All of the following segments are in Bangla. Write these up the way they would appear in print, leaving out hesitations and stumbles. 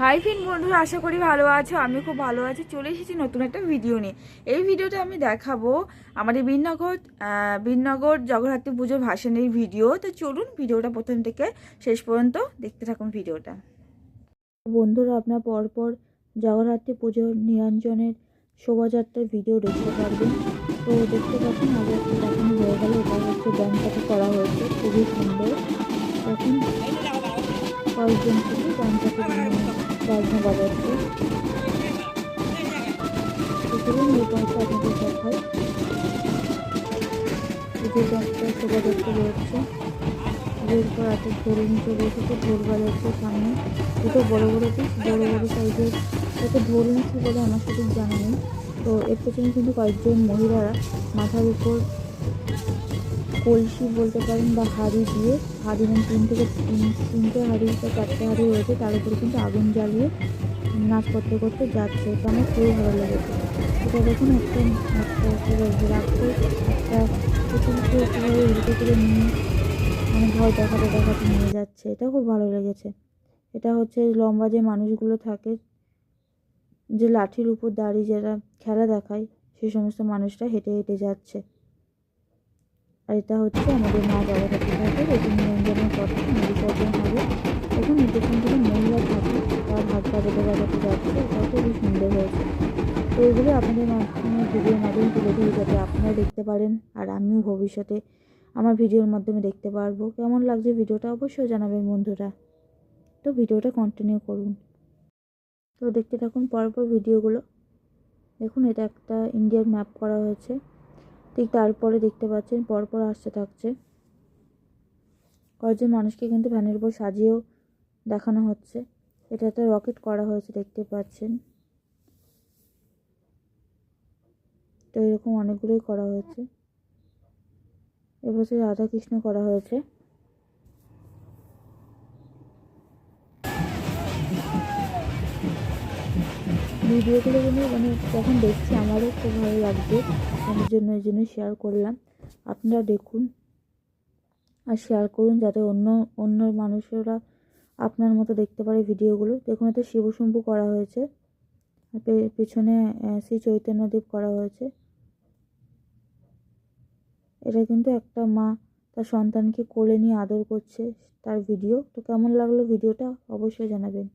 হাই ফ্রেন্ড বন্ধুরা, আশা করি ভালো আছো। আমি খুব ভালো আছি। চলে এসেছি নতুন একটা ভিডিও নিয়ে। এই ভিডিওতে আমি দেখাবো আমাদের বীরনগর জগদ্ধাত্রী পুজোর ভাসানের ভিডিও। তো চলুন ভিডিওটা প্রথম থেকে শেষ পর্যন্ত দেখতে থাকুন ভিডিওটা। বন্ধুরা, আপনার পরপর জগদ্ধাত্রী পুজোর নিরঞ্জনের শোভাযাত্রার ভিডিও দেখতে পারবেন। তো দেখতে পাচ্ছেন আগে একটু দেখানো হয়ে গেল। এটা হচ্ছে ব্যাংকটা করা হয়েছে, খুবই সুন্দর। এখন কয়েকজন থেকে ব্যাংকটাকে বাজনা বাজাচ্ছে। চলুন এই পাশে আপনাদের দেখায় পুজোর একটা শোভাযাত্রা রয়েছে। এরপর এত ধরে নিচে বসেছে, ঢোল বাজাচ্ছে সামনে। দুটো বড় বড় পিস, বড় বড় সাইজের। এতে ঢোল নিচ্ছে বলে আমার সঠিক জানা নেই। তো এর পেছনে কিন্তু কয়েকজন মহিলারা মাথার উপর কলসি বলতে পারেন বা হাঁড়ি দিয়ে, হাঁড়ি মানে তিনটে হাঁড়ি বা চারটে হাঁড়ি রয়েছে, তার উপরে কিন্তু আগুন জ্বালিয়ে নাচ করতে করতে যাচ্ছে। এটা আমার খুবই ভালো লেগেছে। এটা দেখুন একটা রাখতে একটা পুতুলকে কীভাবে উল্টো করে নিয়ে মানে ভয় দেখাতে দেখাতে নিয়ে যাচ্ছে। এটা খুব ভালো লেগেছে। এটা হচ্ছে লম্বা যে মানুষগুলো থাকে, যে লাঠির উপর দাঁড়িয়ে যারা খেলা দেখায়, সেই সমস্ত মানুষরা হেঁটে হেঁটে যাচ্ছে। আর এটা হচ্ছে আমাদের মা জগদ্ধাত্রী ঠাকুর। এটি নিরঞ্জনের কথা বিসর্জন হবে। এখন পেছন থেকে মহিলা ঠাকুর তার হাত বাজাতে বাজাতে যাচ্ছে। এটা খুবই সুন্দর হয়েছে। তো এগুলো আপনাদের মাধ্যমে ভিডিওর মাধ্যমে তুলে দিই, যাতে আপনারা দেখতে পারেন আর আমিও ভবিষ্যতে আমার ভিডিওর মাধ্যমে দেখতে পারবো। কেমন লাগছে ভিডিওটা অবশ্যই জানাবেন বন্ধুরা। তো ভিডিওটা কন্টিনিউ করুন। তো দেখতে থাকুন পরপর ভিডিওগুলো। দেখুন এটা একটা ইন্ডিয়ার ম্যাপ করা হয়েছে। ঠিক তারপরে দেখতে পাচ্ছেন পরপর আসতে থাকছে কয়েকজন মানুষকে কিন্তু ভ্যানের উপর সাজিয়েও দেখানো হচ্ছে। এটা একটা রকেট করা হয়েছে দেখতে পাচ্ছেন। তো এরকম অনেকগুলোই করা হয়েছে। এবছর রাধাকৃষ্ণ করা হয়েছে। ভিডিওগুলো কিন্তু মানে যখন দেখছি আমারও খুব ভালো লাগছে, আমার জন্য এই জন্য শেয়ার করলাম। আপনারা দেখুন আর শেয়ার করুন, যাতে অন্য মানুষেরা আপনার মতো দেখতে পারে ভিডিওগুলো। দেখুন এতে শিবশম্ভু করা হয়েছে, পেছনে শ্রী চৈতন্যদেব করা হয়েছে। এটা কিন্তু একটা মা তার সন্তানকে কোলে নিয়ে আদর করছে, তার ভিডিও। তো কেমন লাগলো ভিডিওটা অবশ্যই জানাবেন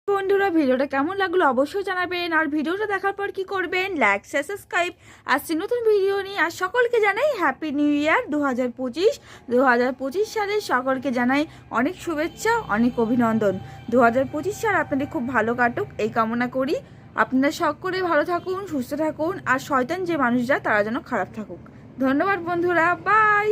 বন্ধুরা। ভিডিওটা কেমন লাগলো অবশ্যই জানাবেন। আর ভিডিওটা দেখার পর কি করবেন, লাইক শেয়ার সাবস্ক্রাইব। আসছি নতুন ভিডিও নিয়ে। আর সকলকে জানাই হ্যাপি নিউ ইয়ার 2025 সালে সকলকে জানাই অনেক শুভেচ্ছা, অনেক অভিনন্দন। 2025 সাল আপনাদের খুব ভালো কাটুক এই কামনা করি। আপনারা সকলে ভালো থাকুন, সুস্থ থাকুন। আর শয়তান যে মানুষরা তারা যেন খারাপ থাকুক। ধন্যবাদ বন্ধুরা, বাই।